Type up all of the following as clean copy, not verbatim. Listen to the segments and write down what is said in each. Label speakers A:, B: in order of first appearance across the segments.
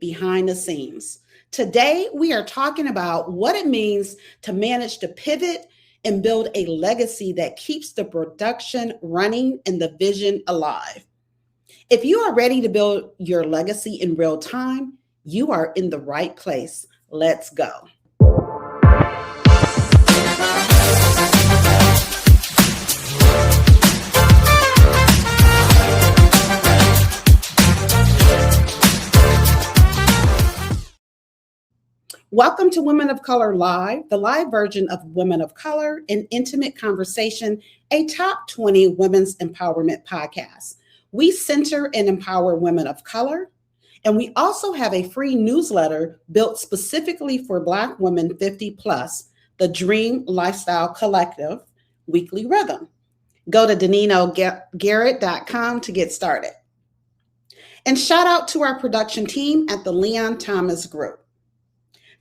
A: behind the scenes. Today, we are talking about what it means to manage to pivot and build a legacy that keeps the production running and the vision alive. If you are ready to build your legacy in real time, you are in the right place. Let's go. Welcome to Women of Color Live, the live version of Women of Color, an intimate conversation, a top 20 women's empowerment podcast. We center and empower women of color, and we also have a free newsletter built specifically for Black women 50 plus, the Dream Lifestyle Collective weekly rhythm. Go to DeneenGarrett.com to get started. And shout out to our production team at the Leon Thomas Group.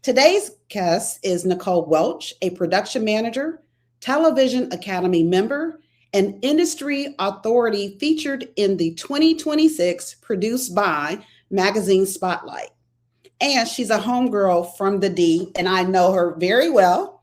A: Today's guest is Nicole Welch, a production manager, Television Academy member, and industry authority featured in the 2026 Produced By magazine Spotlight. And she's a homegirl from the D, and I know her very well.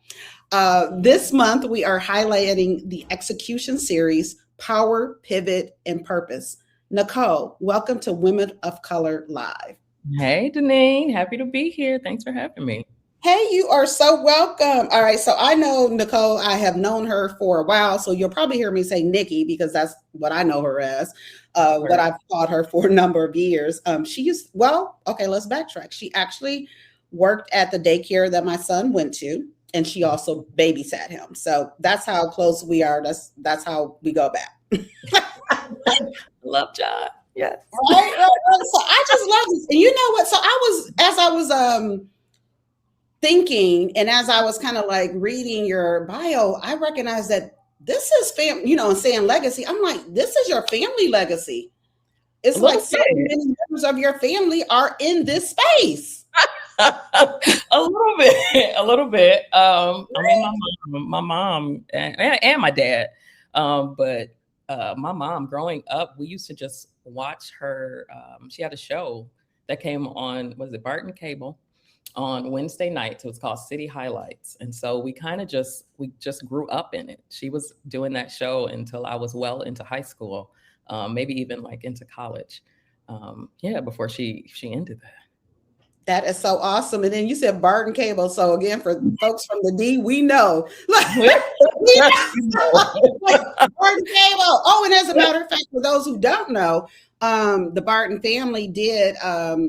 A: This month, we are highlighting the execution series, Power, Pivot, and Purpose. Nicole, welcome to Women of Color Live.
B: Hey, Deneen. Happy to be here. Thanks for having me.
A: Hey, you are so welcome. All right. So I know Nicole, I have known her for a while. So you'll probably hear me say Nikki because that's what I know her as, what I've taught her for a number of years. Let's backtrack. She actually worked at the daycare that my son went to, and she also babysat him. So that's how close we are. That's how we go back.
B: Love John. Yes.
A: Right. So I just love this. And you know what? So as I was thinking, and as I was kind of like reading your bio, I recognized that this is and saying legacy. I'm like, this is your family legacy. It's like so many members of your family are in this space.
B: A little bit. I mean, my mom and my dad. But my mom growing up, we used to just watch her. She had a show that came on, was it Barton Cable, on Wednesday nights. It was called City Highlights. And so we just grew up in it. She was doing that show until I was well into high school, maybe even like into college. Before she ended that.
A: That is so awesome. And then you said Barton Cable. So again, for folks from the D, we know. Barton Cable. Oh, and as a matter of fact, for those who don't know, the Barton family did,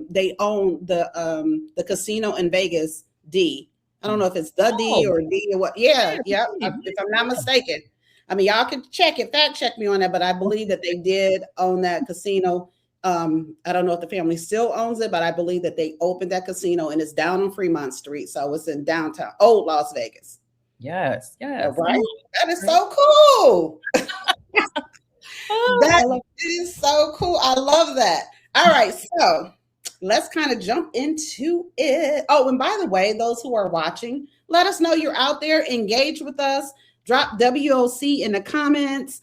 A: they own the casino in Vegas, D. I don't know if it's the D or D or what. Yeah. If I'm not mistaken. I mean, y'all can check it, fact check me on that, but I believe that they did own that casino. I don't know if the family still owns it, but I believe that they opened that casino and it's down on Fremont Street. So it's in downtown, old Las Vegas.
B: Yes.
A: Right? That is so cool. That is so cool. I love that. All right. So let's kind of jump into it. Oh, and by the way, those who are watching, let us know you're out there. Engage with us. Drop WOC in the comments.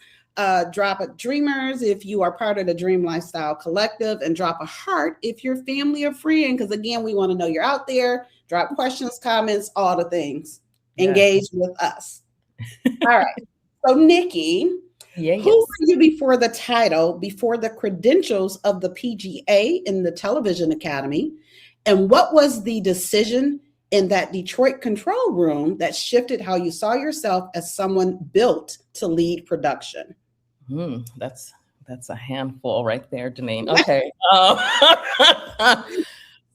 A: Drop a dreamers if you are part of the Dream Lifestyle Collective, and drop a heart if you're family or friend. Because again, we want to know you're out there. Drop questions, comments, all the things. Engage with us. All right. So Nikki, who were you before the title, before the credentials of the PGA in the Television Academy? And what was the decision in that Detroit control room that shifted how you saw yourself as someone built to lead production?
B: That's a handful right there, Deneen. Okay.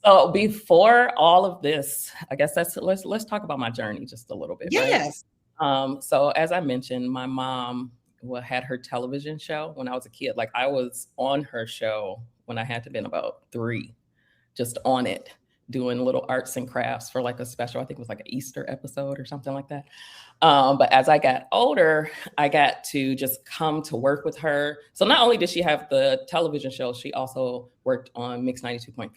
B: So before all of this, I guess let's talk about my journey just a little bit.
A: Yes.
B: Right? So as I mentioned, my mom had her television show when I was a kid. Like I was on her show when I had to been about 3, just on it, doing little arts and crafts for like a special, I think it was like an Easter episode or something like that. But as I got older, I got to just come to work with her. So not only did she have the television show, she also worked on Mix 92.3.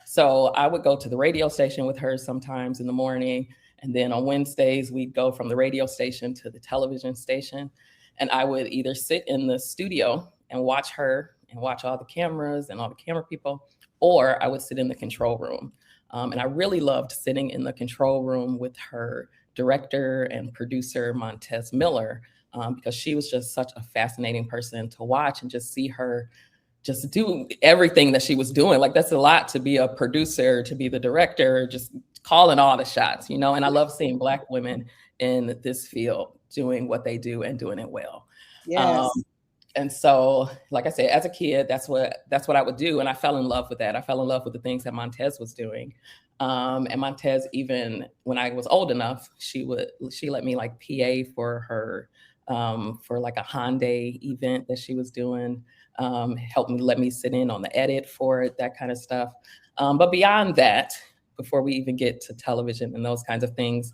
B: So I would go to the radio station with her sometimes in the morning. And then on Wednesdays, we'd go from the radio station to the television station. And I would either sit in the studio and watch her and watch all the cameras and all the camera people, or I would sit in the control room. And I really loved sitting in the control room with her director and producer, Montez Miller, because she was just such a fascinating person to watch and just see her just do everything that she was doing. Like, that's a lot to be a producer, to be the director, just calling all the shots, you know? And I love seeing Black women in this field doing what they do and doing it well.
A: Yes.
B: And so, like I said, as a kid, that's what I would do. And I fell in love with that. I fell in love with the things that Montez was doing. And Montez, even when I was old enough, she let me like PA for her, for like a Hyundai event that she was doing, let me sit in on the edit for it, that kind of stuff. But beyond that, before we even get to television and those kinds of things,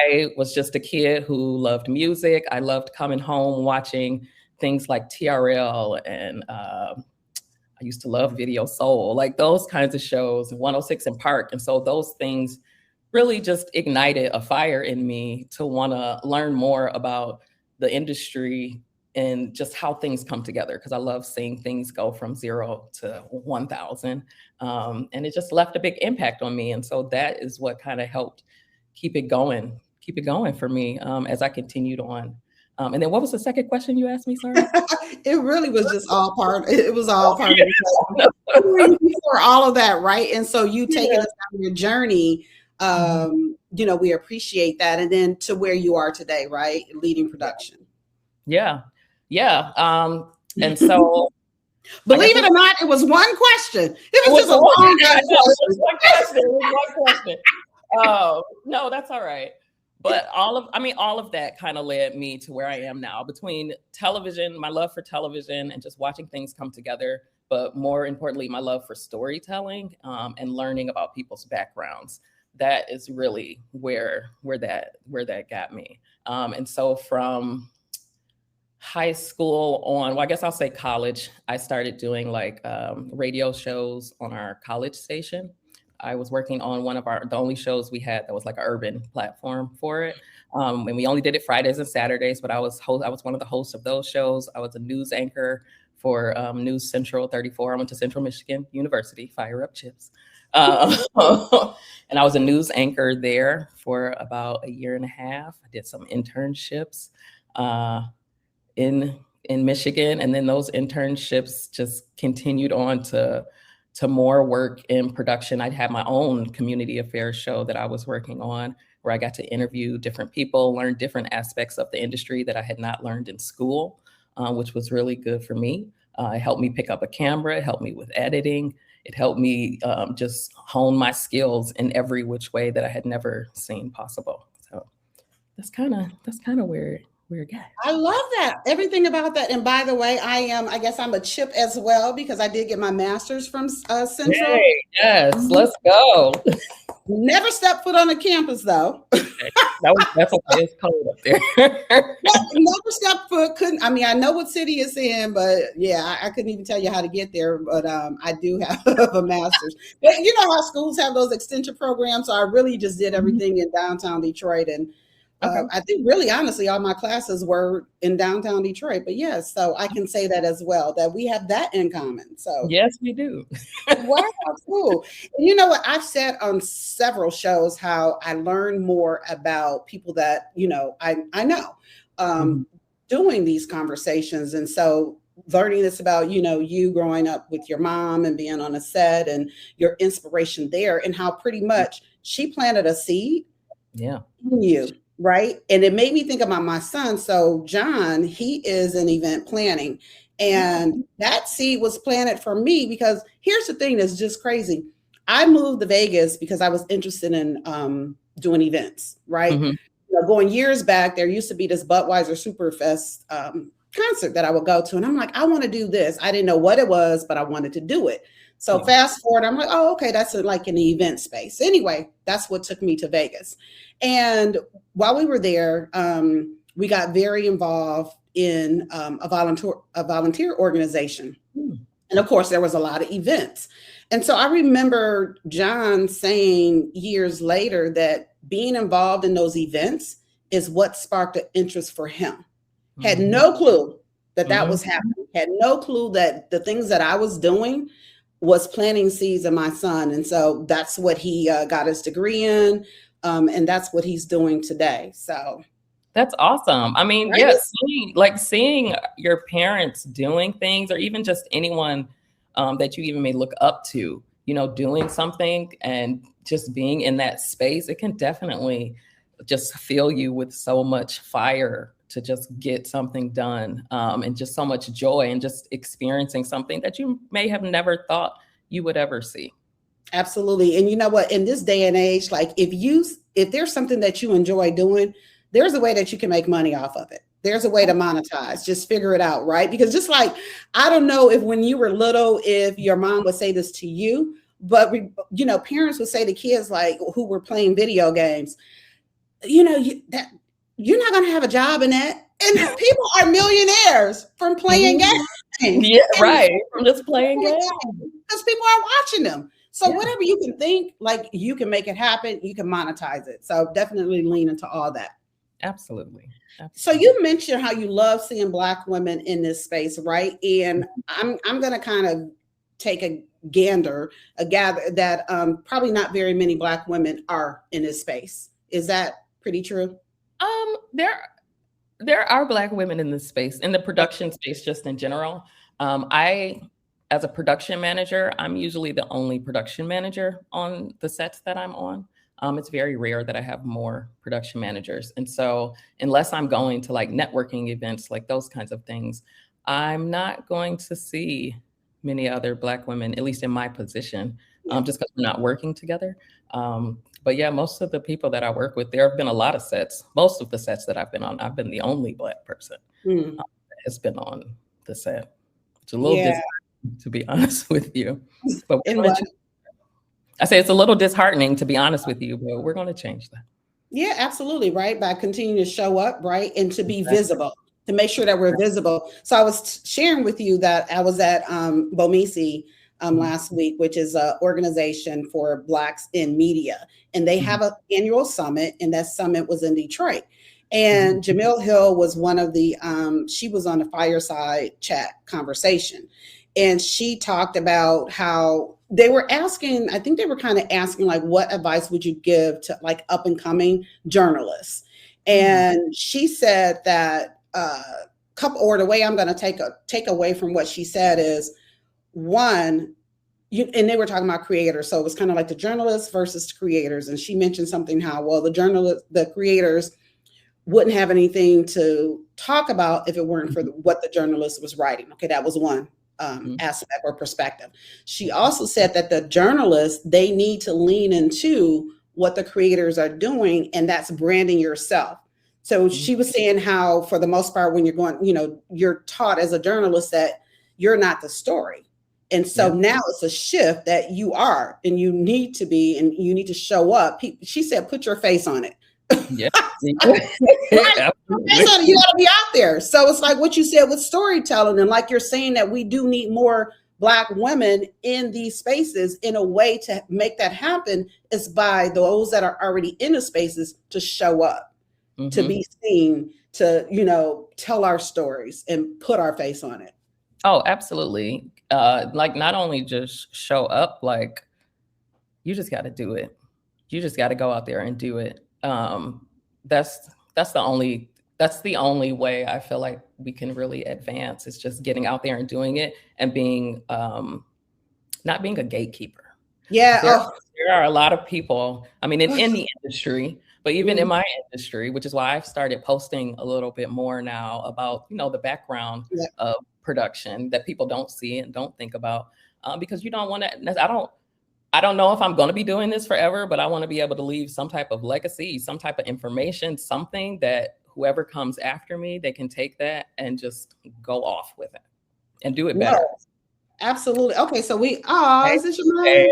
B: I was just a kid who loved music. I loved coming home, watching things like TRL, and I used to love Video Soul, like those kinds of shows, 106 in Park. And so those things really just ignited a fire in me to want to learn more about the industry and just how things come together, because I love seeing things go from 0 to 1,000. And it just left a big impact on me. And so that is what kind of helped keep it going for me as I continued on. And then what was the second question you asked me, sorry?
A: It really was just all part. It was all part of it. For all of that, right? And so you taking us on your journey, you know, we appreciate that. And then to where you are today, right? Leading production.
B: Yeah. And so,
A: believe it or not, it was one question. It was just a long question.
B: It was one question. Oh, no, that's all right. But all of that kind of led me to where I am now, between television, my love for television and just watching things come together, but more importantly, my love for storytelling and learning about people's backgrounds. That is really where that got me. And so from high school on, well, I guess I'll say college, I started doing like radio shows on our college station. I was working on the only shows we had that was like an urban platform for it. And we only did it Fridays and Saturdays, but I was one of the hosts of those shows. I was a news anchor for News Central 34. I went to Central Michigan University, fire up chips. And I was a news anchor there for about a year and a half. I did some internships in Michigan. And then those internships just continued on to more work in production. I had my own community affairs show that I was working on, where I got to interview different people, learn different aspects of the industry that I had not learned in school, which was really good for me. It helped me pick up a camera, it helped me with editing. It helped me just hone my skills in every which way that I had never seen possible. So that's kind of where it got.
A: I love that. Everything about that. And by the way, I guess I'm a chip as well, because I did get my master's from Central.
B: Yay, yes, let's go.
A: Never stepped foot on a campus though.
B: That's okay. It's cold up there.
A: Never stepped foot. Couldn't. I mean, I know what city it's in, but yeah, I couldn't even tell you how to get there. But I do have a master's. But you know how schools have those extension programs. So I really just did everything in downtown Detroit, and I think really honestly, all my classes were in downtown Detroit. But yes, so I can say that as well, that we have that in common. So
B: yes, we do.
A: Wow, cool. And you know what? I've said on several shows how I learn more about people that, you know, I know doing these conversations. And so learning this about, you know, you growing up with your mom and being on a set and your inspiration there, and how pretty much she planted a seed in you. Right. And it made me think about my son. So John, he is in event planning, and that seed was planted for me, because here's the thing that's just crazy. I moved to Vegas because I was interested in doing events. Right. You know, going years back, there used to be this Budweiser Superfest concert that I would go to. And I'm like, I want to do this. I didn't know what it was, but I wanted to do it. So fast forward, I'm like, oh, okay, that's like in the event space. Anyway, that's what took me to Vegas. And while we were there, we got very involved in a volunteer organization. And of course, there was a lot of events. And so I remember John saying years later that being involved in those events is what sparked an interest for him. Had no clue that was happening. Had no clue that the things that I was doing was planting seeds in my son. And so that's what he got his degree in. And that's what he's doing today. So
B: that's awesome. I mean,
A: right?
B: yes, seeing your parents doing things, or even just anyone that you even may look up to, doing something and just being in that space, it can definitely just fill you with so much fire to just get something done, and just so much joy and just experiencing something that you may have never thought you would ever see.
A: Absolutely. And you know what, in this day and age, like if there's something that you enjoy doing, there's a way that you can make money off of it. There's a way to monetize. Just figure it out, right? Because just like, I don't know if when you were little, if your mom would say this to you, but parents would say to kids like who were playing video games, you're not going to have a job in that. And people are millionaires from playing games.
B: Yeah, right. From just playing games.
A: Because people are watching them. So whatever you can think, like you can make it happen, you can monetize it. So definitely lean into all that.
B: Absolutely.
A: So you mentioned how you love seeing Black women in this space, right? And I'm going to kind of take a gather that probably not very many Black women are in this space. Is that pretty true?
B: There are Black women in this space, in the production space, just in general. As a production manager, I'm usually the only production manager on the sets that I'm on. It's very rare that I have more production managers. And so unless I'm going to like networking events, like those kinds of things, I'm not going to see many other Black women, at least in my position, just because we're not working together. But yeah, most of the people that I work with, there have been a lot of sets. Most of the sets that I've been on, I've been the only Black person that has been on the set. It's a little disheartening, to be honest with you. But I say it's a little disheartening, to be honest with you, but we're going to change that.
A: Yeah, absolutely. Right. By continuing to show up, right. And to be visible, to make sure that we're visible. So I was sharing with you that I was at BOMISI last week, which is an organization for Blacks in media. And they have an annual summit, and that summit was in Detroit. And Jamil Hill was one of the, she was on a fireside chat conversation. And she talked about how they were asking, I think they were kind of asking, like, what advice would you give to like up and coming journalists? And she said that the way I'm going to take away from what she said is, one, and they were talking about creators. So it was kind of like the journalists versus the creators. And she mentioned something how, well, the creators wouldn't have anything to talk about if it weren't for what the journalist was writing. Okay, that was one aspect or perspective. She also said that the journalists, they need to lean into what the creators are doing, and that's branding yourself. So she was saying how, for the most part, when you're going, you're taught as a journalist that you're not the story. And so now it's a shift that you are, and you need to be, and you need to show up. She said, put your face on it.
B: Yeah.
A: You got to be out there. So it's like what you said with storytelling. And like you're saying that we do need more Black women in these spaces, in a way to make that happen is by those that are already in the spaces to show up, to be seen, to, tell our stories and put our face on it.
B: Oh, absolutely. Like not only just show up, like you just got to do it. You just got to go out there and do it. That's the only way I feel like we can really advance. It's just getting out there and doing it, and being not being a gatekeeper.
A: Yeah.
B: There are a lot of people, I mean, in the industry, but even in my industry, which is why I've started posting a little bit more now about, the background of production that people don't see and don't think about, because you don't want to, I don't know if I'm going to be doing this forever, but I want to be able to leave some type of legacy, some type of information, something that whoever comes after me, they can take that and just go off with it and do it better.
A: No, absolutely. Okay, so is this your mom?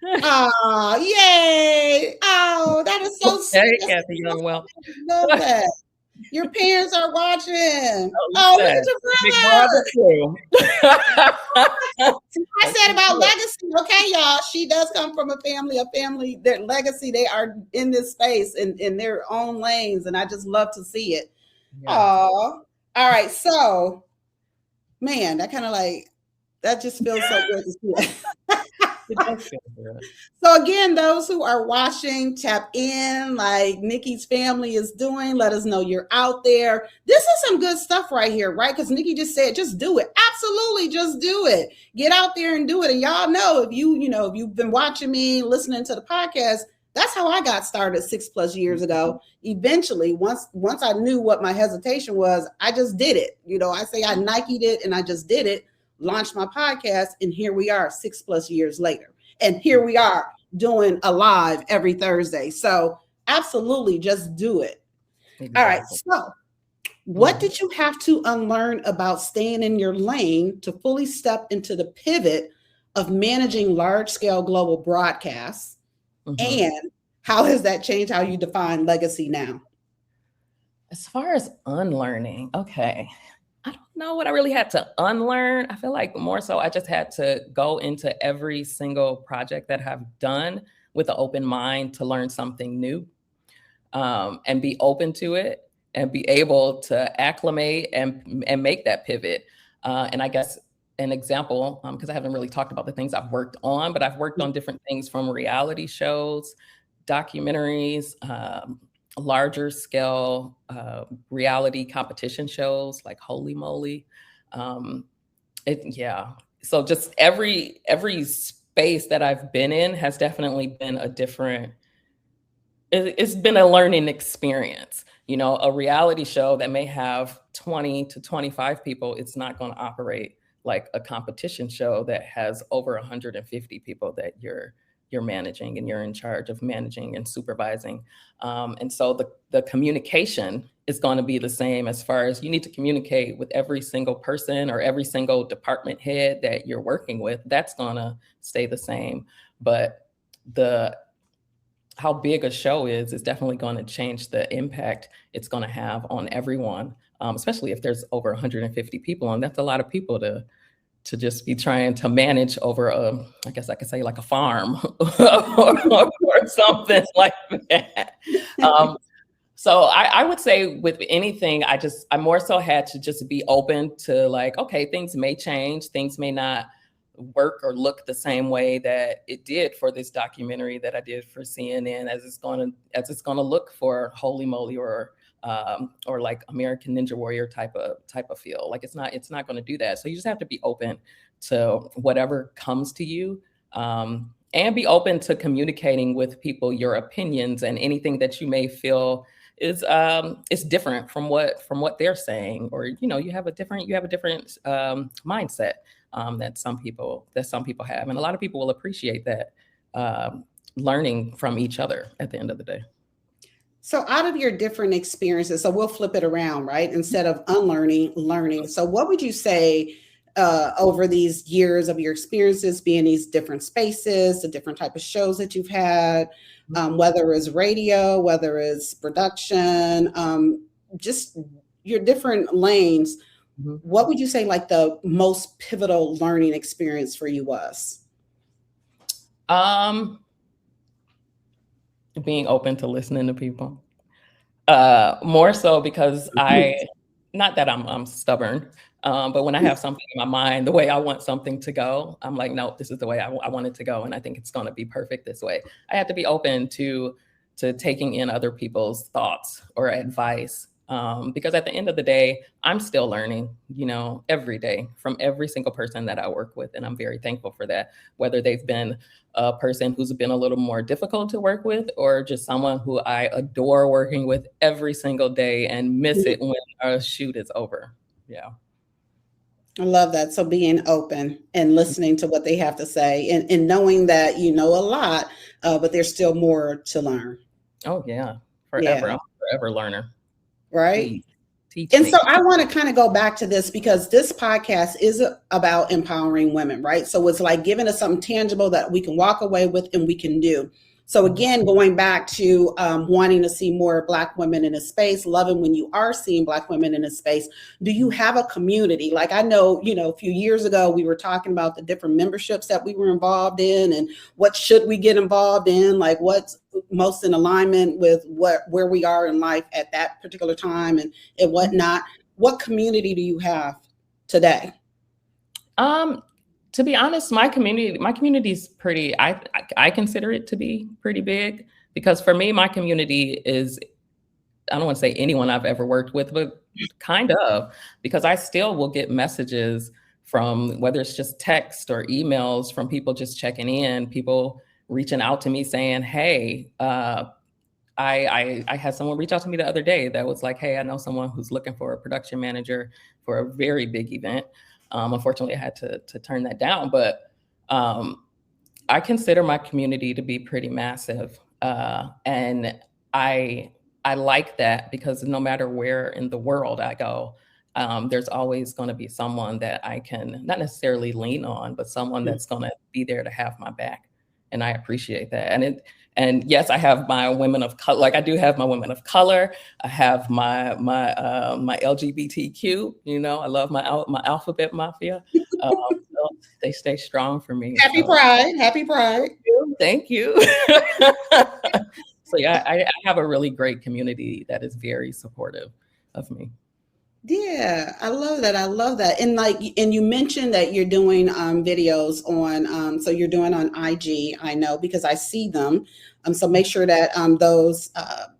A: Oh, yay. Oh, that is so sweet.
B: Kathy Young-Welch.
A: Love that. Your parents are watching. Oh, look at your brother. I said about legacy. Okay, y'all. She does come from a family, their legacy, they are in this space in their own lanes. And I just love to see it. Oh, all right. So, man, that kind of like, That just feels so good to see.
B: It does feel good.
A: So again, those who are watching, tap in like Nikki's family is doing. Let us know you're out there. This is some good stuff right here, right? Because Nikki just said, just do it. Absolutely, just do it. Get out there and do it. And y'all know if you've been watching me, listening to the podcast, that's how I got started 6+ years ago. Eventually, once I knew what my hesitation was, I just did it. I say I Nike'd it and I just did it, launched my podcast, and here we are 6+ years later. And here we are doing a live every Thursday. So absolutely just do it. Exactly. All right. So what did you have to unlearn about staying in your lane to fully step into the pivot of managing large-scale global broadcasts? And how has that changed how you define legacy now?
B: As far as unlearning, okay. I don't know what I really had to unlearn. I feel like more so I just had to go into every single project that I've done with an open mind to learn something new, and be open to it and be able to acclimate and make that pivot. And I guess an example, because I haven't really talked about the things I've worked on, but I've worked on different things from reality shows, documentaries, larger scale reality competition shows like Holy Moly. So just every space that I've been in has definitely been it's been a learning experience. A reality show that may have 20 to 25 people, it's not going to operate like a competition show that has over 150 people that you're managing and you're in charge of managing and supervising. And so the communication is going to be the same as far as you need to communicate with every single person or every single department head that you're working with. That's going to stay the same. But how big a show is definitely going to change the impact it's going to have on everyone, especially if there's over 150 people. And that's a lot of people to just be trying to manage over I guess I could say like a farm or something like that. So I would say with anything, I more so had to just be open to like, okay, things may change, things may not work or look the same way that it did for this documentary that I did for CNN as it's going to look for Holy Moly or like American Ninja Warrior type of feel. Like it's not going to do that. So you just have to be open to whatever comes to you, and be open to communicating with people your opinions and anything that you may feel is different from what they're saying, or you have a different mindset that some people have, and a lot of people will appreciate that, learning from each other at the end of the day.
A: So out of your different experiences, so we'll flip it around, right? Instead of unlearning, learning. So what would you say over these years of your experiences being in these different spaces, the different type of shows that you've had, whether it's radio, whether it's production, just your different lanes, what would you say like the most pivotal learning experience for you was?
B: Being open to listening to people, more so because not that I'm stubborn, but when I have something in my mind, the way I want something to go, I'm like, no, this is the way I want it to go. And I think it's going to be perfect this way. I have to be open to taking in other people's thoughts or advice. Because at the end of the day, I'm still learning, every day from every single person that I work with. And I'm very thankful for that, whether they've been a person who's been a little more difficult to work with or just someone who I adore working with every single day and miss it when our shoot is over. Yeah.
A: I love that. So being open and listening to what they have to say and knowing that you know a lot, but there's still more to learn.
B: Oh, yeah. Forever. I'm a forever learner.
A: Right. And so I want to kind of go back to this because this podcast is about empowering women, right? So it's like giving us something tangible that we can walk away with and we can do. So again, going back to wanting to see more Black women in a space, loving when you are seeing Black women in a space, do you have a community? Like I know, a few years ago, we were talking about the different memberships that we were involved in and what should we get involved in, like what's most in alignment with where we are in life at that particular time and whatnot. What community do you have today?
B: To be honest, my community is pretty, I consider it to be pretty big, because for me, my community is, I don't want to say anyone I've ever worked with, but kind of, because I still will get messages from, whether it's just text or emails, from people just checking in, people reaching out to me saying, hey, I had someone reach out to me the other day that was like, hey, I know someone who's looking for a production manager for a very big event. Unfortunately, I had to turn that down, but I consider my community to be pretty massive. And I like that, because no matter where in the world I go, there's always going to be someone that I can not necessarily lean on, but someone that's going to be there to have my back. And I appreciate that. And yes, I have my women of color. Like, I do have my women of color. I have my LGBTQ. You know, I love my alphabet mafia. So they stay strong for me.
A: Happy Pride. Happy Pride.
B: Thank you. So yeah, I have a really great community that is very supportive of me.
A: Yeah, I love that. I love that. And you mentioned that you're doing videos on, so you're doing on IG, I know, because I see them. So make sure that those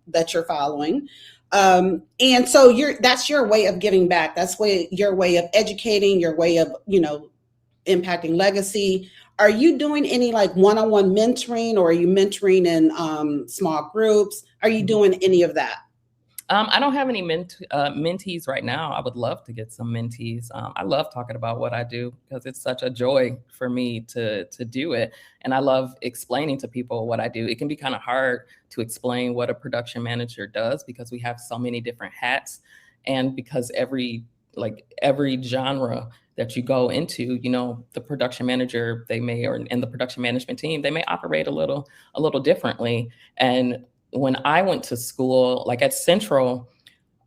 A: that you're following. And so that's your way of giving back. That's your way of educating, your way of, impacting legacy. Are you doing any like one-on-one mentoring, or are you mentoring in small groups? Are you doing any of that?
B: I don't have any mentees right now. I would love to get some mentees. I love talking about what I do, because it's such a joy for me to do it. And I love explaining to people what I do. It can be kind of hard to explain what a production manager does, because we have so many different hats, and because every genre that you go into, the production manager, and the production management team, they may operate a little differently. And when I went to school, like at Central,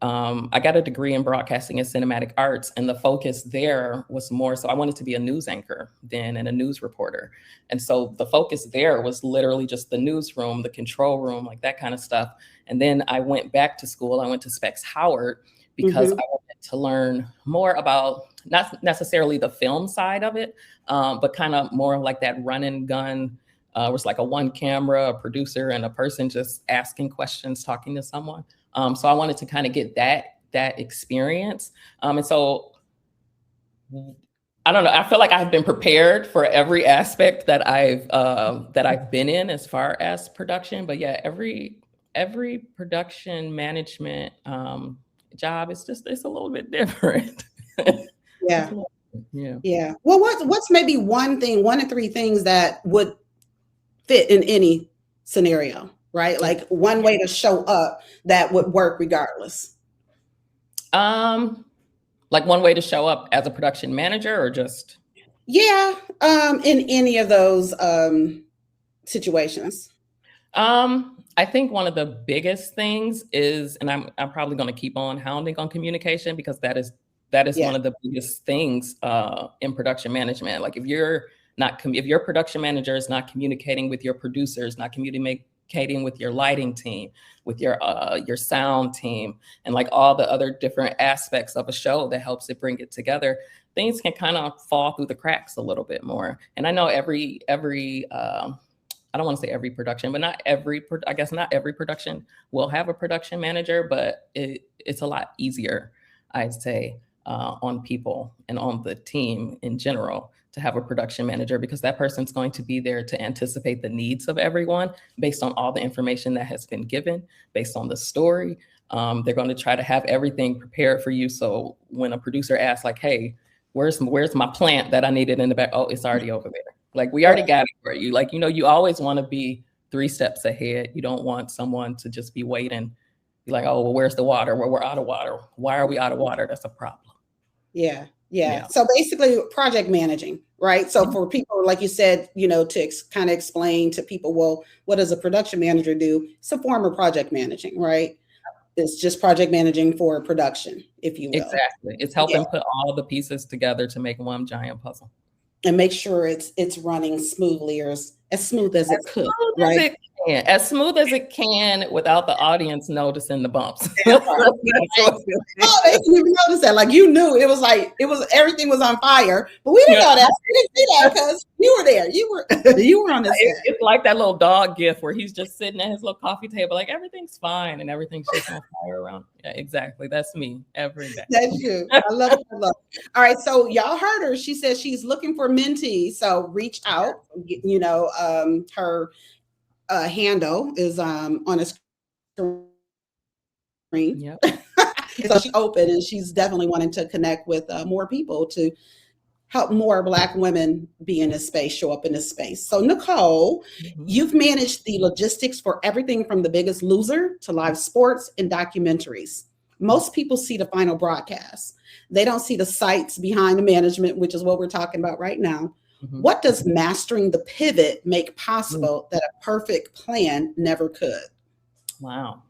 B: I got a degree in broadcasting and cinematic arts, and the focus there was more, so I wanted to be a news anchor then, and a news reporter. And so the focus there was literally just the newsroom, the control room, like that kind of stuff. And then I went back to school. I went to Specs Howard, because I wanted to learn more about not necessarily the film side of it, but kind of more like that run and gun. It was like a one camera, a producer, and a person just asking questions, talking to someone. So I wanted to kind of get that experience. And so I don't know, I feel like I've been prepared for every aspect that I've been in as far as production. But yeah, every production management job is it's a little bit different.
A: Yeah. Yeah. Well, what's maybe one or three things that would fit in any scenario, right? Like one way to show up that would work regardless.
B: Like one way to show up as a production manager, or just?
A: Yeah, in any of those situations.
B: I think one of the biggest things is, and I'm probably going to keep on hounding on communication, because that is one of the biggest things in production management. Like if your production manager is not communicating with your producers, not communicating with your lighting team, with your sound team, and like all the other different aspects of a show that helps it bring it together, things can kind of fall through the cracks a little bit more. And I know every I don't want to say every production, but not every production will have a production manager, but it's a lot easier, I'd say, on people and on the team in general to have a production manager, because that person's going to be there to anticipate the needs of everyone based on all the information that has been given, based on the story. They're going to try to have everything prepared for you. So when a producer asks like, hey, where's my plant that I needed in the back? Oh, it's already over there. Like we already got it for you. Like, you always want to be 3 steps ahead. You don't want someone to just be waiting. Be like, oh, well, where's the water? Well, we're out of water. Why are we out of water? That's a problem.
A: Yeah. So basically project managing, right? So for people, like you said, to kind of explain to people, well, what does a production manager do? It's a form of project managing, right? It's just project managing for production, if you will.
B: Exactly. It's helping put all the pieces together to make one giant puzzle. And
A: make sure it's running smoothly, or as smooth as it could, right?
B: saying. As smooth as it can without the audience noticing the bumps.
A: Oh, they didn't even notice that. Like, you knew it was everything was on fire, but we didn't know that. We didn't see that because you were there. You were on this.
B: It's like that little dog gif where he's just sitting at his little coffee table, like everything's fine and everything's just on fire around. Yeah, exactly. That's me every day.
A: That's you. I love it. I love it. All right. So y'all heard her. She says she's looking for mentees. So reach out. You know, her handle is on a screen.
B: Yep.
A: So she's open and she's definitely wanting to connect with more people to help more Black women be in this space, show up in this space. So Nicole, you've managed the logistics for everything from The Biggest Loser to live sports and documentaries. Most people see the final broadcast. They don't see the sites behind the management, which is what we're talking about right now. What does mastering the pivot make possible that a perfect plan never could?
B: Wow.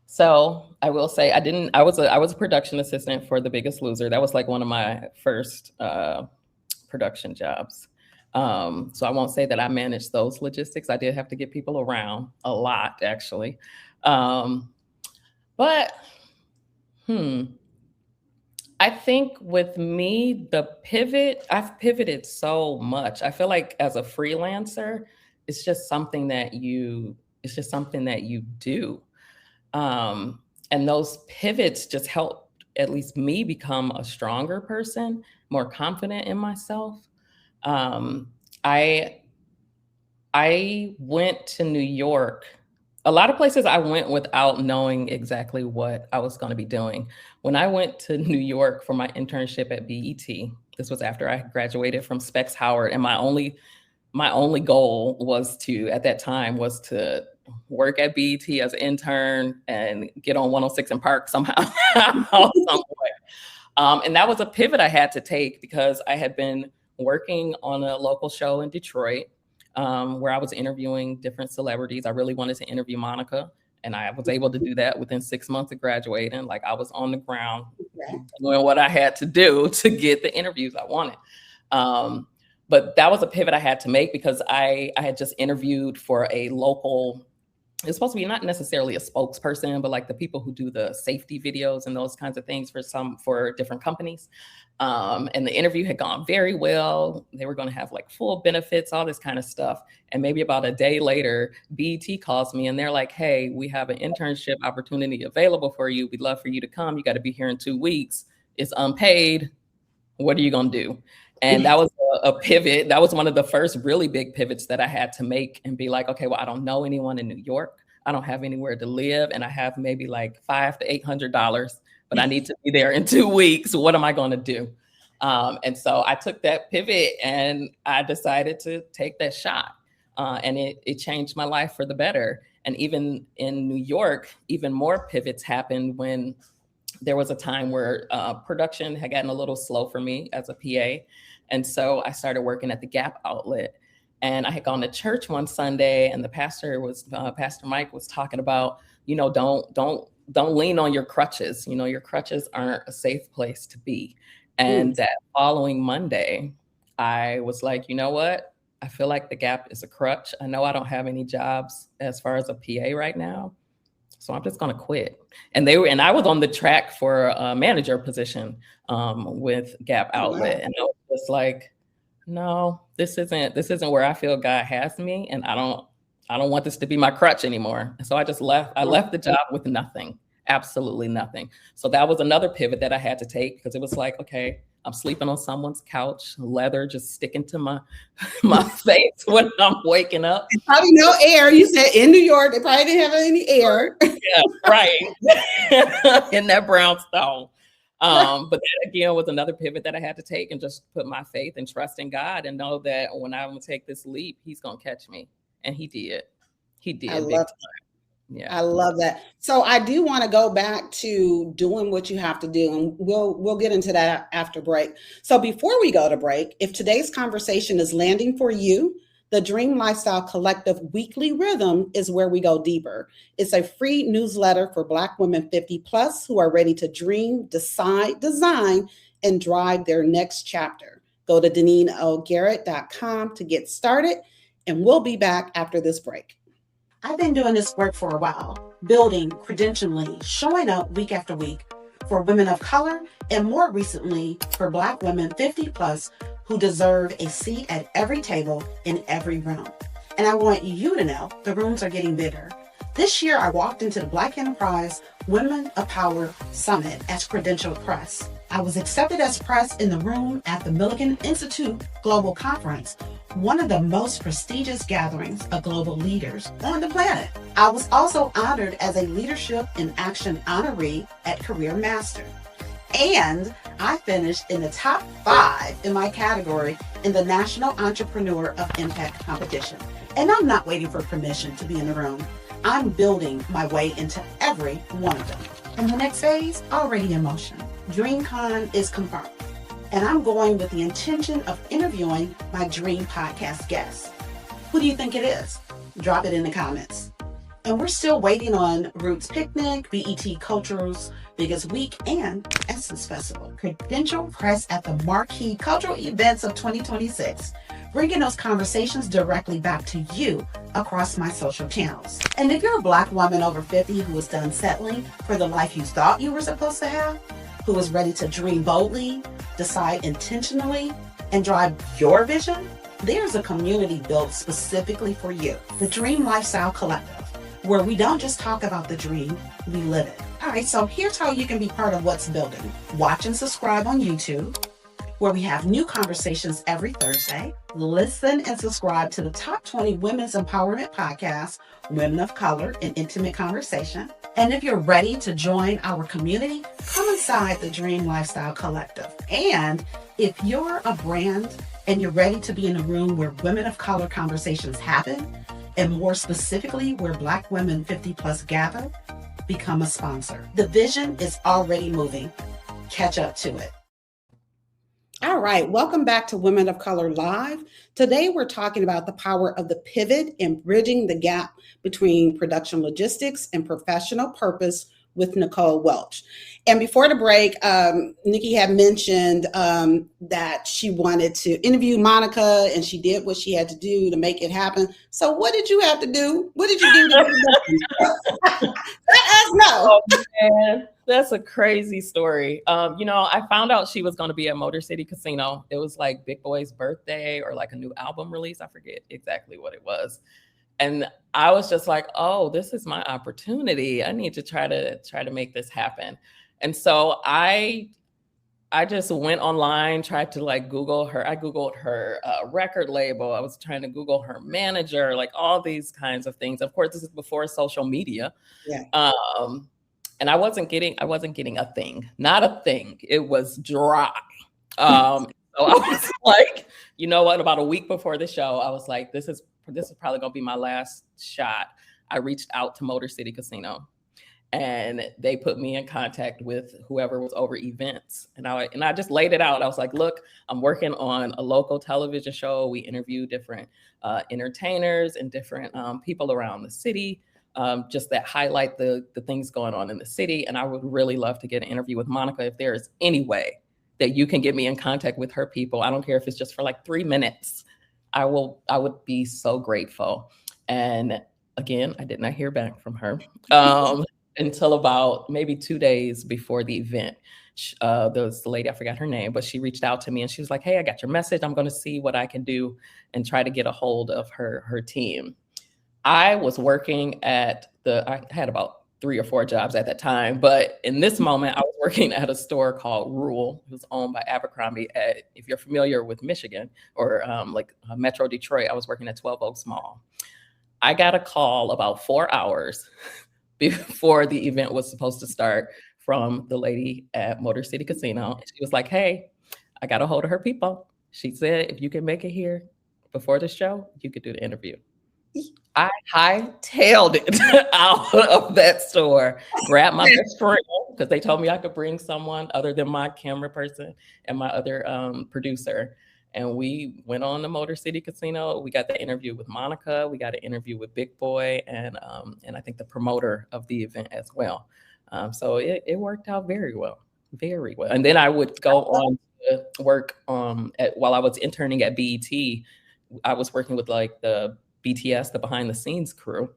B: So I will say I was a production assistant for The Biggest Loser. That was like one of my first production jobs. So I won't say that I managed those logistics. I did have to get people around a lot, actually. But I think with me, I've pivoted so much. I feel like as a freelancer, it's just something that you do. And those pivots just help at least me become a stronger person, more confident in myself. I went to New York. A lot of places I went without knowing exactly what I was going to be doing. When I went to New York for my internship at BET, this was after I graduated from Specs Howard, and my only goal was at that time work at BET as an intern and get on 106 in Park somehow, some way. And that was a pivot I had to take because I had been working on a local show in Detroit where I was interviewing different celebrities. I really wanted to interview Monica, and I was able to do that within 6 months of graduating. Like, I was on the ground doing what I had to do to get the interviews I wanted. But that was a pivot I had to make because I had just interviewed for a local, it's supposed to be not necessarily a spokesperson, but like the people who do the safety videos and those kinds of things for different companies. And the interview had gone very well. They were going to have like full benefits, all this kind of stuff. And maybe about a day later, BET calls me and they're like, hey, we have an internship opportunity available for you. We'd love for you to come. You got to be here in 2 weeks. It's unpaid. What are you going to do? And that was a pivot. That was one of the first really big pivots that I had to make and be like, okay, well, I don't know anyone in New York. I don't have anywhere to live. And I have maybe like $500 to $800, but I need to be there in 2 weeks. What am I going to do? And so I took that pivot and I decided to take that shot. And it changed my life for the better. And even in New York, even more pivots happened when there was a time where production had gotten a little slow for me as a PA. And so I started working at the Gap outlet. And I had gone to church one Sunday, and the pastor Mike was talking about, don't lean on your crutches. Your crutches aren't a safe place to be. And that following Monday, I was like, you know what? I feel like the Gap is a crutch. I know I don't have any jobs as far as a PA right now. So I'm just going to quit. And I was on the track for a manager position with Gap Outlet. And I was just like, no, this isn't where I feel God has me. And I don't want this to be my crutch anymore. And so I just left. I left the job with nothing, absolutely nothing. So that was another pivot that I had to take because it was like, okay, I'm sleeping on someone's couch, leather just sticking to my face when I'm waking up.
A: Probably no air. You said in New York, they probably didn't have any air.
B: Yeah, right. In that brownstone. But that again was another pivot that I had to take and just put my faith and trust in God and know that when I'm gonna take this leap, He's gonna catch me. And He did. He did.
A: I love Yeah, I love that. So I do want to go back to doing what you have to do, and we'll get into that after break. So before we go to break, if today's conversation is landing for you, the Dream Lifestyle Collective Weekly Rhythm is where we go deeper. It's a free newsletter for Black women 50 plus who are ready to dream, decide, design, and drive their next chapter. Go to DeneenLGarrett.com to get started, and we'll be back after this break. I've been doing this work for a while, building, credentialing, showing up week after week for women of color, and more recently for Black women 50 plus who deserve a seat at every table in every room. And I want you to know the rooms are getting bigger. This year, I walked into the Black Enterprise Women of Power Summit as credentialed press. I was accepted as press in the room at the Millikan Institute Global Conference, one of the most prestigious gatherings of global leaders on the planet. I was also honored as a Leadership in Action honoree at Career Master. And I finished in the top 5 in my category in the National Entrepreneur of Impact competition. And I'm not waiting for permission to be in the room. I'm building my way into every one of them. And the next phase, already in motion. DreamCon is confirmed. And I'm going with the intention of interviewing my dream podcast guest. Who do you think it is? Drop it in the comments. And we're still waiting on Roots Picnic, BET Cultural's Biggest Week, and Essence Festival. Credential press at the marquee cultural events of 2026. Bringing those conversations directly back to you across my social channels. And if you're a Black woman over 50 who is done settling for the life you thought you were supposed to have, who is ready to dream boldly, decide intentionally, and drive your vision, there's a community built specifically for you. The Dream Lifestyle Collective, where we don't just talk about the dream, we live it. All right, so here's how you can be part of what's building. Watch and subscribe on YouTube, where we have new conversations every Thursday. Listen and subscribe to the top 20 women's empowerment podcasts, Women of Color in Intimate Conversation. And if you're ready to join our community, come inside the Dream Lifestyle Collective. And if you're a brand and you're ready to be in a room where women of color conversations happen, and more specifically where Black women 50 plus gather, become a sponsor. The vision is already moving. Catch up to it. All right, welcome back to Women of Color Live. Today we're talking about the power of the pivot and bridging the gap between production logistics and professional purpose with Nicole Welch. And before the break, Nikki had mentioned that she wanted to interview Monica, and she did what she had to do to make it happen. So what did you have to do? What did you do to let us know?
B: Oh, man. That's a crazy story. I found out she was going to be at Motor City Casino. It was like Big Boy's birthday or like a new album release. I forget exactly what it was. And I was just like, oh, this is my opportunity. I need to try to make this happen. And so I just went online, tried to like Google her. I Googled her record label. I was trying to Google her manager, like all these kinds of things. Of course, this is before social media.
A: Yeah.
B: And I wasn't getting a thing, not a thing. It was dry. So I was like, you know what? About a week before the show, I was like, this is probably gonna be my last shot. I reached out to Motor City Casino, and they put me in contact with whoever was over events. And I just laid it out. I was like, look, I'm working on a local television show. We interview different entertainers and different people around the city. Just that highlight the things going on in the city. And I would really love to get an interview with Monica. If there is any way that you can get me in contact with her people, I don't care if it's just for like 3 minutes, I would be so grateful. And again, I did not hear back from her until about maybe 2 days before the event. There was the lady, I forgot her name, but she reached out to me and she was like, hey, I got your message. I'm going to see what I can do and try to get a hold of her team. I was working I had about 3 or 4 jobs at that time, but in this moment, I was working at a store called Rule. It was owned by Abercrombie if you're familiar with Michigan or Metro Detroit, I was working at 12 Oaks Mall. I got a call about 4 hours before the event was supposed to start from the lady at Motor City Casino. She was like, hey, I got a hold of her people. She said, if you can make it here before the show, you could do the interview. I hightailed it out of that store, grabbed my best friend, because they told me I could bring someone other than my camera person and my other producer. And we went on to Motor City Casino. We got the interview with Monica. We got an interview with Big Boy and I think the promoter of the event as well. So it worked out very well, very well. And then I would go on to work while I was interning at BET. I was working with like the BTS, the behind the scenes crew.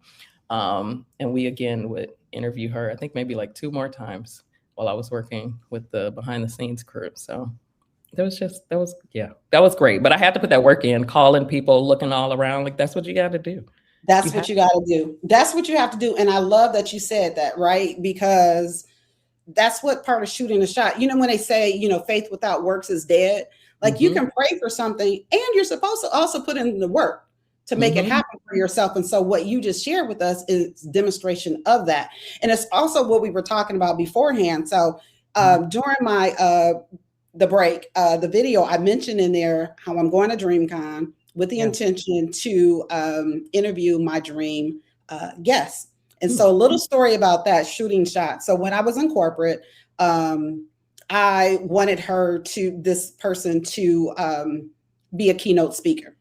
B: And we again would interview her, I think maybe like 2 more times while I was working with the behind the scenes crew. So that was great. But I had to put that work in, calling people, looking all around. Like, that's what you got to do.
A: That's what you got to do. That's what you have to do. And I love that you said that, right? Because that's what part of shooting a shot. You know, when they say, you know, faith without works is dead, like you can pray for something and you're supposed to also put in the work to make it happen for yourself. And so what you just shared with us is demonstration of that. And it's also what we were talking about beforehand. So during my, the break, the video, I mentioned in there how I'm going to DreamCon with the intention to interview my dream guest. And so a little story about that shooting shot. So when I was in corporate, I wanted this person to be a keynote speaker.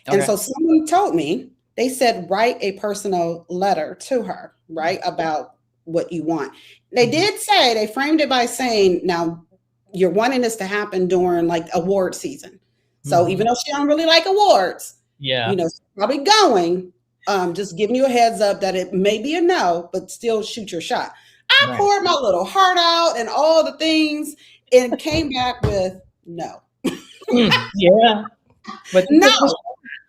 A: Okay. And so someone told me, they said, write a personal letter to her, right, about what you want. They did say, they framed it by saying, now you're wanting this to happen during like award season. So even though she don't really like awards, you know, she's probably going, just giving you a heads up that it may be a no, but still shoot your shot. I poured my little heart out and all the things and came back with no. But no.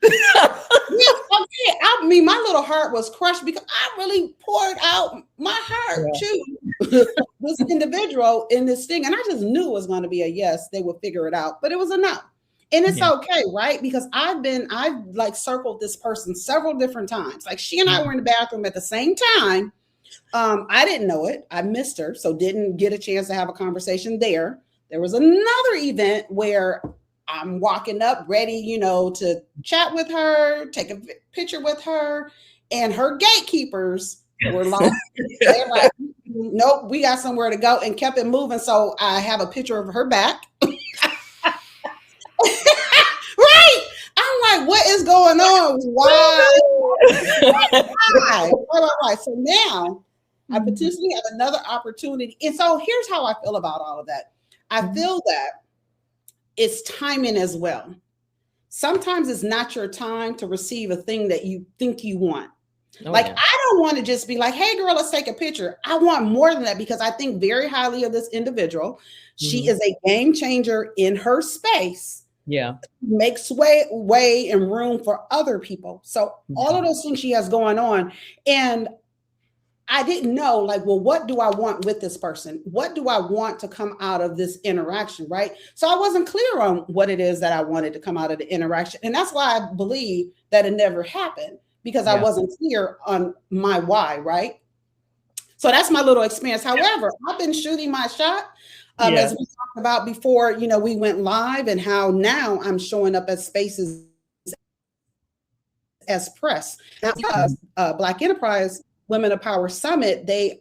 A: I mean, my little heart was crushed because I really poured out my heart to this individual in this thing. And I just knew it was going to be a yes. They would figure it out, but it was a no. And it's okay, right? Because I've like circled this person several different times. Like she and I were in the bathroom at the same time. I didn't know it. I missed her, so didn't get a chance to have a conversation there. There was another event where I'm walking up ready, you know, to chat with her, take a picture with her, and her gatekeepers were like, they're like, nope, we got somewhere to go, and kept it moving. So I have a picture of her back. Right. I'm like, what is going on? Why? Why? So now I potentially have another opportunity. And so here's how I feel about all of that. I feel that it's timing as well. Sometimes it's not your time to receive a thing that you think you want. I don't want to just be like, hey, girl, let's take a picture. I want more than that because I think very highly of this individual. She is a game changer in her space. Makes way and room for other people. So all of those things she has going on. And I didn't know, like, well, what do I want with this person? What do I want to come out of this interaction, right? So I wasn't clear on what it is that I wanted to come out of the interaction. And that's why I believe that it never happened, because I wasn't clear on my why, right? So that's my little experience. However, I've been shooting my shot. As we talked about before, you know, we went live, and how now I'm showing up at spaces as press. Now, because Black Enterprise Women of Power Summit, they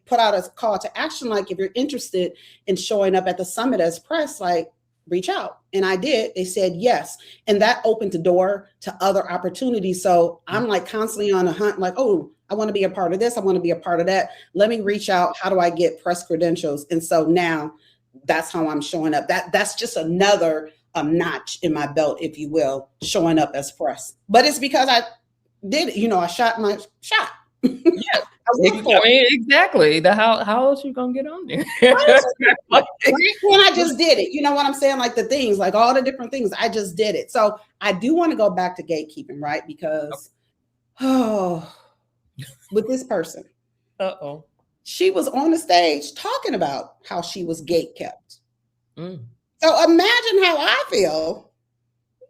A: put out a call to action, like, if you're interested in showing up at the summit as press, like, reach out. And I did. They said yes. And that opened the door to other opportunities. So I'm like constantly on a hunt, like, oh, I want to be a part of this. I want to be a part of that. Let me reach out. How do I get press credentials? And so now that's how I'm showing up. That's just another notch in my belt, if you will, showing up as press. But it's because I did, you know, I shot my shot.
B: I mean, exactly. How else you gonna get on there?
A: When I just did it, you know what I'm saying? Like the things, like all the different things, I just did it. So I do want to go back to gatekeeping, right? Because with this person, she was on the stage talking about how she was gate kept. So imagine how I feel.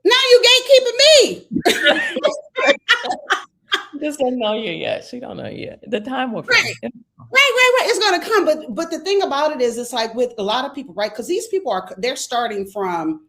A: Now you gatekeeping me.
B: Just don't know you yet. She don't know yet. The time will come.
A: Right. It's gonna come. But the thing about it is, it's like with a lot of people, right? Because these people they're starting from,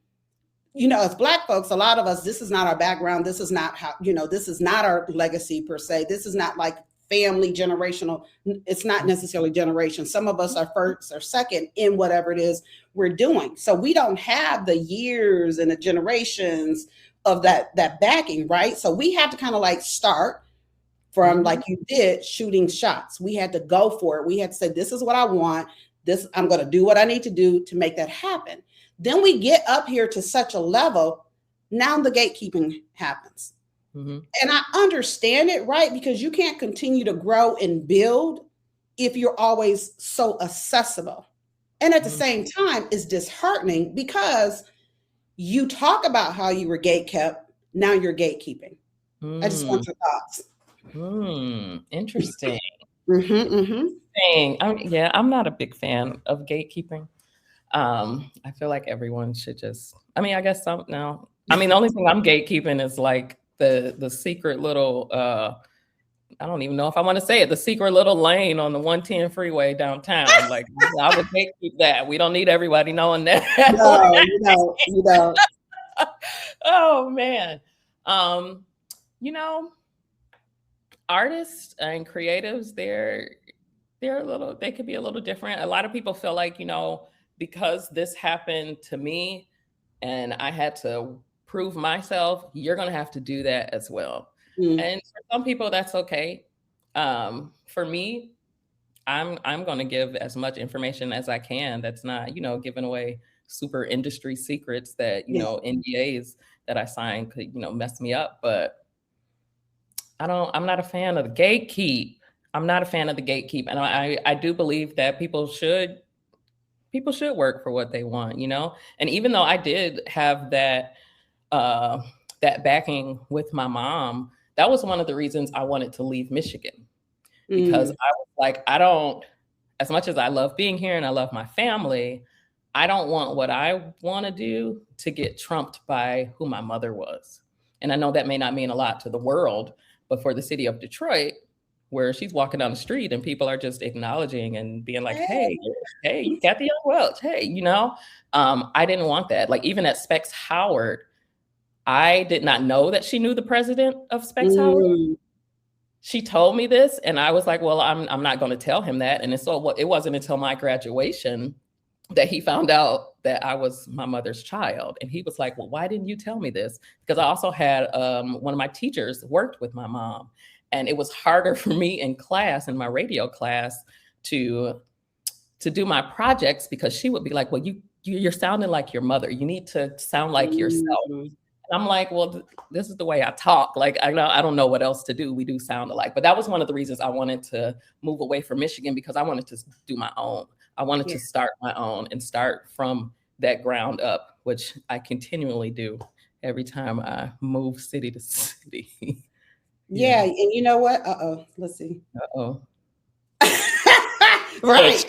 A: you know, as Black folks, a lot of us, this is not our background. This is not how, you know, this is not our legacy per se. This is not like family generational. It's not necessarily generation. Some of us are first or second in whatever it is we're doing. So we don't have the years and the generations of that backing, right? So we have to kind of like start from, like you did, shooting shots. We had to go for it. We had to say, this is what I want. I'm going to do what I need to do to make that happen. Then we get up here to such a level. Now the gatekeeping happens.
B: Mm-hmm.
A: And I understand it, right? Because you can't continue to grow and build if you're always so accessible. And at the
B: Mm-hmm.
A: same time, it's disheartening because you talk about how you were gatekept, now you're gatekeeping. I just want your thoughts.
B: Interesting.
A: Mm-hmm, mm-hmm.
B: Yeah, I'm not a big fan of gatekeeping. I feel like everyone should just, I mean, I guess some now. I mean, the only thing I'm gatekeeping is like the secret little I don't even know if I want to say it, the secret little lane on the 110 freeway downtown. Like I would gatekeep that. We don't need everybody knowing that.
A: No, you don't.
B: Oh man. You know, artists and creatives, they could be a little different. A lot of people feel like, because this happened to me and I had to prove myself, you're going to have to do that as well.
A: Mm.
B: And for some people, that's okay. For me, I'm going to give as much information as I can. That's not, giving away super industry secrets that,
A: Yeah.
B: NDAs that I signed could, mess me up. But I'm not a fan of the gatekeep. I'm not a fan of the gatekeep. And I do believe that people should work for what they want, And even though I did have that backing with my mom, that was one of the reasons I wanted to leave Michigan. Because I was like, as much as I love being here and I love my family, I don't want what I want to do to get trumped by who my mother was. And I know that may not mean a lot to the world, but for the city of Detroit, where she's walking down the street and people are just acknowledging and being like, hey, Kathy Young Welch, hey, I didn't want that. Like even at Specs Howard, I did not know that she knew the president of Specs Howard. She told me this and I was like, well, I'm not going to tell him that. And so it wasn't until my graduation that he found out that I was my mother's child. And he was like, well, why didn't you tell me this? Because I also had one of my teachers worked with my mom. And it was harder for me in class, in my radio class, to do my projects because she would be like, well, you're sounding like your mother. You need to sound like yourself. And I'm like, well, this is the way I talk. Like, I don't know what else to do. We do sound alike. But that was one of the reasons I wanted to move away from Michigan, because I wanted to do my own. I wanted to start my own and start from that ground up, which I continually do every time I move city to city.
A: Yeah, and you know what? Let's see.
B: Right.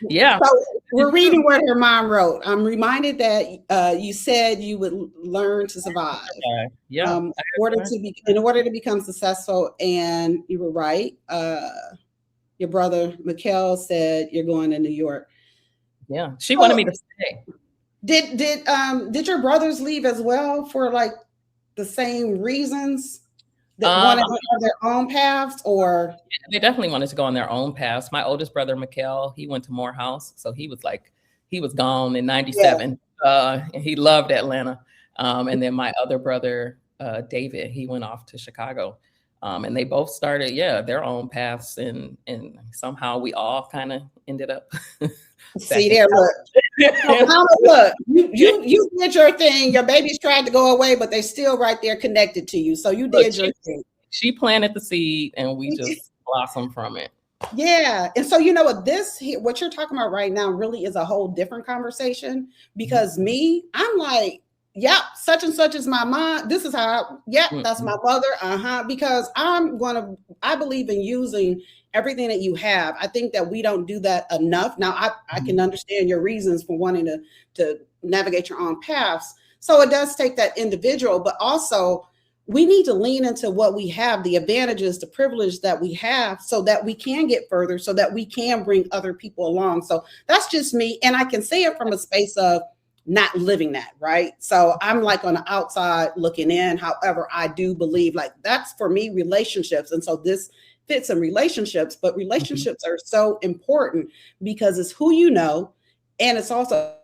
B: Yeah.
A: So we're reading what her mom wrote. I'm reminded that you said you would learn to survive.
B: Yeah.
A: In order to become successful, and you were right. Your brother Mikkel said you're going to New York.
B: Yeah, she wanted me to stay.
A: Did your brothers leave as well for like the same reasons? That wanted to go their own paths, or
B: they definitely wanted to go on their own paths. My oldest brother, Mikkel, he went to Morehouse, so he was gone in '97. And he loved Atlanta. And then my other brother, David, he went off to Chicago, and they both started, their own paths, and somehow we all kind of ended up.
A: See there, look. Look, you did your thing. Your babies tried to go away, but they're still right there connected to you. So you did your thing.
B: She planted the seed, and we just blossomed from it.
A: Yeah, and so what you're talking about right now really is a whole different conversation. Because I'm like, yep, such and such is my mom. This is how. That's my mother. Because I believe in using everything that you have. I think that we don't do that enough. Now, I can understand your reasons for wanting to navigate your own paths. So it does take that individual, but also we need to lean into what we have, the advantages, the privilege that we have, so that we can get further, so that we can bring other people along. So that's just me. And I can say it from a space of not living that, right? So I'm like on the outside looking in. However, I do believe like that's for me relationships. And so this fits in relationships, but relationships are so important because it's who you know, and it's also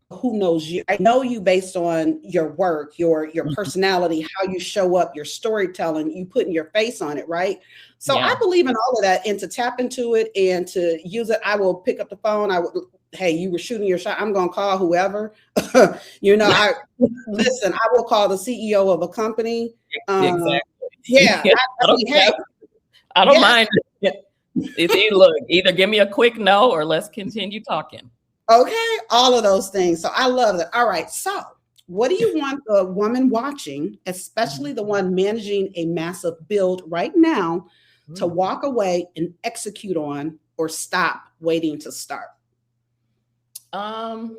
A: who knows you. I know you based on your work, your personality, how you show up, your storytelling, you putting your face on it, right? So I believe in all of that, and to tap into it and to use it. I will pick up the phone. hey, you were shooting your shot. I'm going to call whoever. I will call the CEO of a company.
B: Exactly.
A: Yeah.
B: I don't mind. It's either give me a quick no or let's continue talking.
A: Okay. All of those things. So I love that. All right. So what do you want the woman watching, especially the one managing a massive build right now, to walk away and execute on or stop waiting to start?
B: I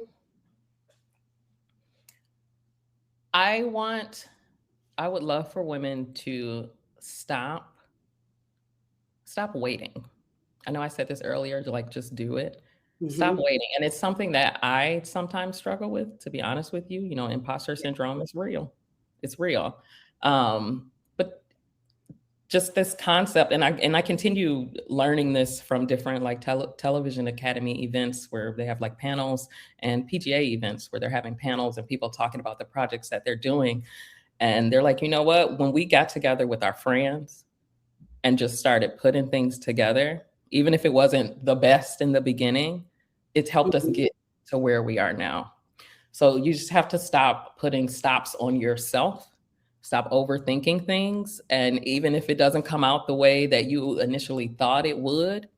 B: would love for women to stop waiting. I know I said this earlier, to like just do it. Stop waiting. And it's something that I sometimes struggle with, to be honest with you. Imposter syndrome is real. It's real. But just this concept, and I continue learning this from different like television academy events where they have like panels, and PGA events where they're having panels and people talking about the projects that they're doing. And they're like, you know what, when we got together with our friends and just started putting things together, even if it wasn't the best in the beginning, it's helped us get to where we are now. So you just have to stop putting stops on yourself. Stop overthinking things. And even if it doesn't come out the way that you initially thought it would,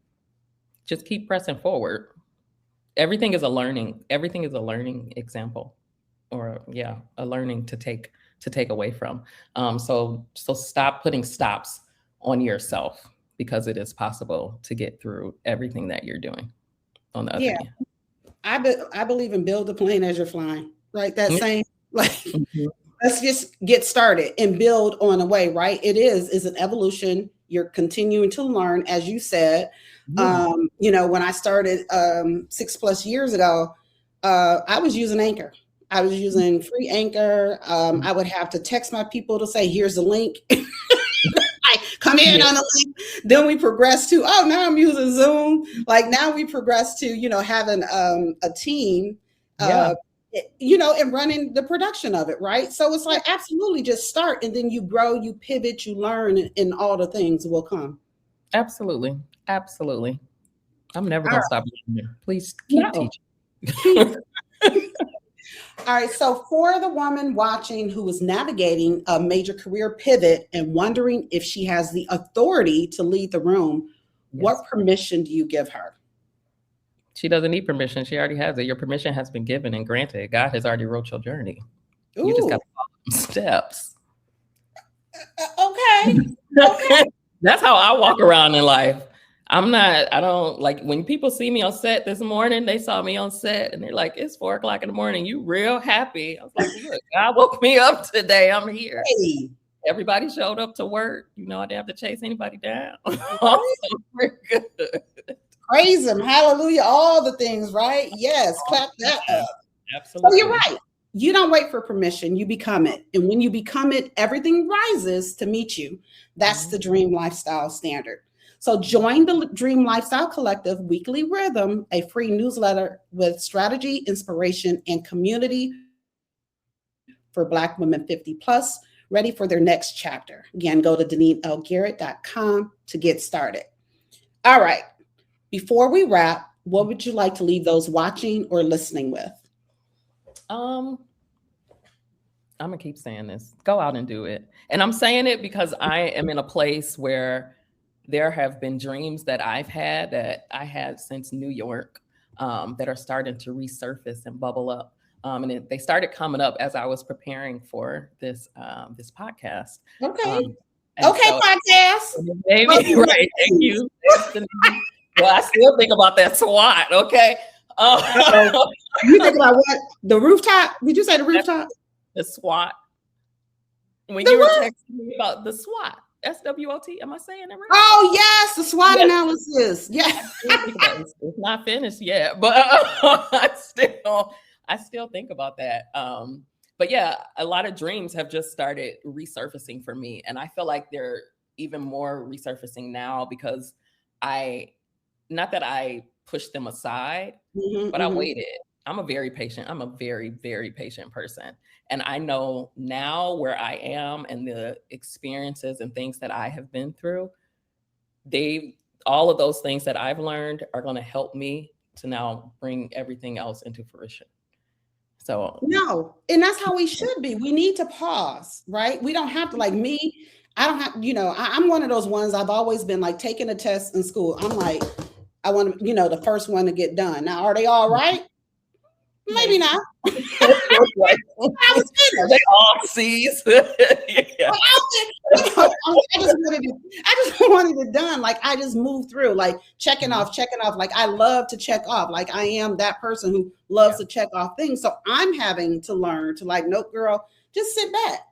B: just keep pressing forward. Everything is a learning example, or a learning to take away from. So stop putting stops on yourself, because it is possible to get through everything that you're doing on the other end.
A: I believe in build the plane as you're flying, right? That same, like, let's just get started and build on a way, right? Is an evolution. You're continuing to learn, as you said. When I started 6+ years ago, I was using Anchor. I was using free Anchor. I would have to text my people to say, here's the link. Come in on the link. Then we progress to, now I'm using Zoom. Like now we progress to, having a team, and running the production of it, right? So it's like, absolutely, just start, and then you grow, you pivot, you learn, and all the things will come.
B: Absolutely. I'm never going to stop learning. Please keep teaching.
A: All right. So for the woman watching who is navigating a major career pivot and wondering if she has the authority to lead the room, what permission do you give her?
B: She doesn't need permission. She already has it. Your permission has been given and granted. God has already wrote your journey. Ooh. You just got to follow some steps.
A: Okay.
B: That's how I walk around in life. I don't like when people see me on set this morning. They saw me on set and they're like, it's 4:00 in the morning. You real happy? I was like, look, God woke me up today. I'm here. Hey. Everybody showed up to work. I didn't have to chase anybody down. We're good.
A: Praise him. Hallelujah. All the things, right? Yes. Clap that up.
B: Absolutely.
A: So you're right. You don't wait for permission. You become it. And when you become it, everything rises to meet you. That's the Dream Lifestyle Standard. So join the Dream Lifestyle Collective weekly rhythm, a free newsletter with strategy, inspiration, and community for Black women 50+, ready for their next chapter. Again, go to DeneenLGarrett.com to get started. All right. Before we wrap, what would you like to leave those watching or listening with?
B: I'm going to keep saying this. Go out and do it. And I'm saying it because I am in a place where there have been dreams that I've had that I had since New York that are starting to resurface and bubble up. And they started coming up as I was preparing for this podcast.
A: Okay. Podcast.
B: Maybe, right. Thank you. Well, I still think about that SWOT. Okay.
A: You think about what? The rooftop? Did you say the rooftop?
B: The SWOT. When you were texting me about the SWOT. SWOT. Am I saying it right?
A: Oh, yes. The SWOT analysis. Yes.
B: It's not finished yet, but I still think about that. But yeah, a lot of dreams have just started resurfacing for me. And I feel like they're even more resurfacing now because not that I pushed them aside, but I waited. I'm a very, very patient person. And I know now where I am and the experiences and things that I have been through, all of those things that I've learned are going to help me to now bring everything else into fruition. So
A: no, and that's how we should be. We need to pause, right? We don't have to, like me. I don't have, I'm one of those ones. I've always been like taking a test in school. I'm like, I want to, the first one to get done. Now, are they all right? Maybe not. I was finished.
B: They all C's. Yeah.
A: I just wanted it done. Like I just moved through, like checking off. Like I love to check off. Like I am that person who loves to check off things. So I'm having to learn to like, nope, girl, just sit back,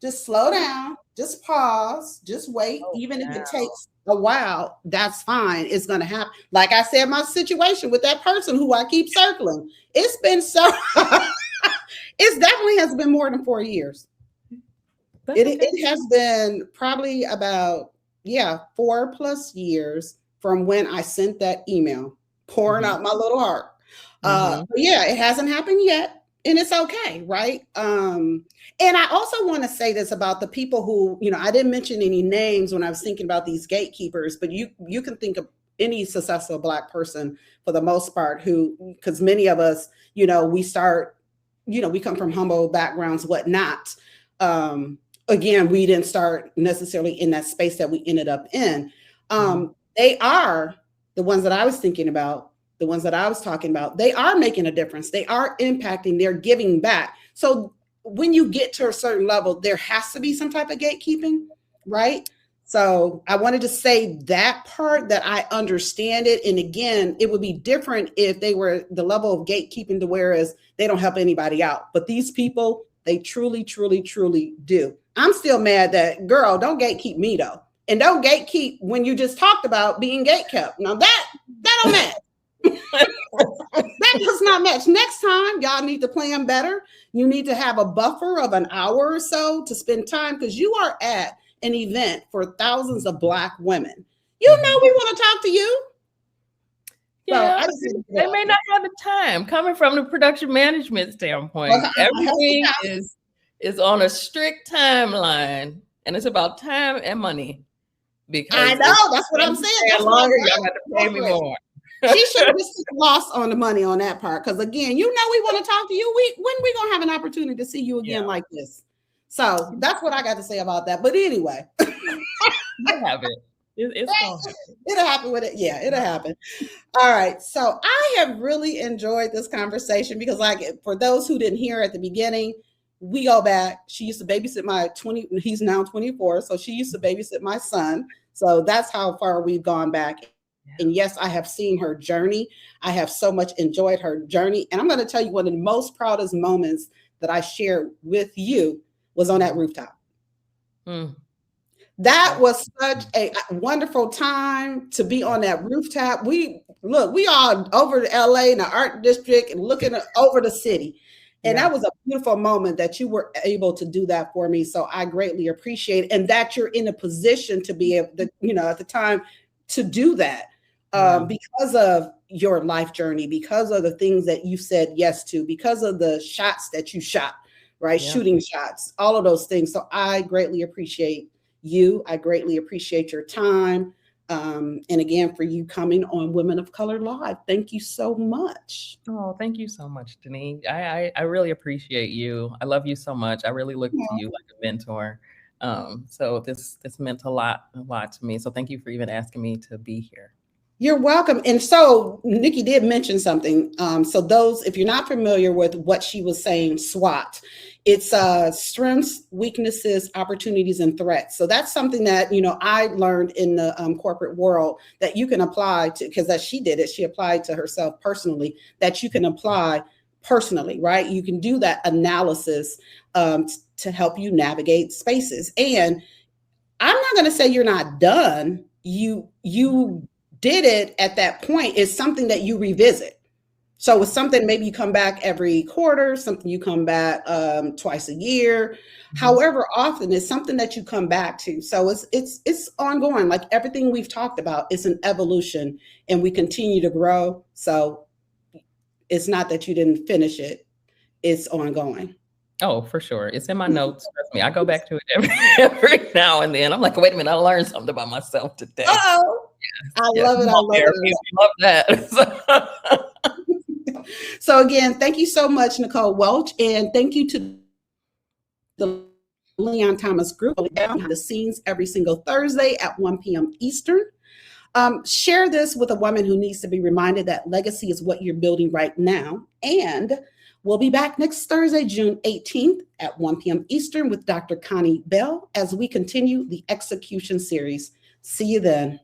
A: just slow down, just pause, just wait. Even if it takes a while, that's fine. It's going to happen. Like I said, my situation with that person who I keep circling, it's been so, it definitely has been more than 4 years. It has been probably about, 4+ years from when I sent that email, pouring out my little heart. But it hasn't happened yet. And it's okay, right? And I also want to say this about the people who, I didn't mention any names when I was thinking about these gatekeepers, but you can think of any successful Black person for the most part who, because many of us, we start, we come from humble backgrounds, whatnot. Again, we didn't start necessarily in that space that we ended up in. They are the ones that I was thinking about, the ones that I was talking about. They are making a difference. They are impacting, they're giving back. So when you get to a certain level, there has to be some type of gatekeeping, right? So I wanted to say that part, that I understand it. And again, it would be different if they were the level of gatekeeping to whereas they don't help anybody out. But these people, they truly, truly, truly do. I'm still mad that, girl, don't gatekeep me though. And don't gatekeep when you just talked about being gatekept. Now that don't match. That does not match. Next time, y'all need to plan better. You need to have a buffer of an hour or so to spend time, because you are at an event for thousands of Black women. We want to talk to you.
B: Yeah, so they may not have the time. Coming from the production management standpoint, everything is on a strict timeline, and it's about time and money. Because
A: I know, that's what I'm saying.
B: That's longer, y'all got to pay me more.
A: She should have just lost on the money on that part. Because again, we want to talk to you. When we gonna have an opportunity to see you again like this? So that's what I got to say about that. But anyway,
B: you'll have it. It's gonna happen.
A: It'll happen with it. Yeah, it'll happen. All right. So I have really enjoyed this conversation because, like, for those who didn't hear at the beginning, we go back. She used to babysit he's now 24. So she used to babysit my son. So that's how far we've gone back. And yes, I have seen her journey. I have so much enjoyed her journey. And I'm going to tell you, one of the most proudest moments that I shared with you was on that rooftop. That was such a wonderful time to be on that rooftop. We all over to LA in the art district and looking over the city. And that was a beautiful moment that you were able to do that for me. So I greatly appreciate it. And that you're in a position to be able to, at the time to do that. Because of your life journey, because of the things that you said yes to, because of the shots that you shot, right? Yeah. Shooting shots, all of those things. So I greatly appreciate you. I greatly appreciate your time. And again, for you coming on Women of Color Live. Thank you so much.
B: Oh, thank you so much, Deneen. I really appreciate you. I love you so much. I really look to you like a mentor. So this meant a lot to me. So thank you for even asking me to be here.
A: You're welcome. And so Nikki did mention something. So those, if you're not familiar with what she was saying, SWOT, it's strengths, weaknesses, opportunities, and threats. So that's something that, I learned in the corporate world that you can apply to, because as she did it, she applied to herself personally, that you can apply personally, right? You can do that analysis to help you navigate spaces. And I'm not going to say you're not done. You did it at that point. Is something that you revisit. So it's something maybe you come back every quarter, something you come back twice a year, however often, it's something that you come back to. So it's ongoing. Like everything we've talked about, it's an evolution and we continue to grow. So it's not that you didn't finish it. It's ongoing.
B: Oh, for sure. It's in my notes. Trust me. I go back to it every now and then. I'm like, wait a minute, I learned something about myself today.
A: Oh, I
B: Yes,
A: love it.
B: come
A: I
B: on,
A: love
B: Garrett.
A: it.
B: We love that.
A: So again, thank you so much, Nicole Welch, and thank you to the Leon Thomas Group down behind the scenes every single Thursday at 1 p.m. Eastern. Share this with a woman who needs to be reminded that legacy is what you're building right now. And we'll be back next Thursday, June 18th at 1 p.m. Eastern with Dr. Connie Bell as we continue the execution series. See you then.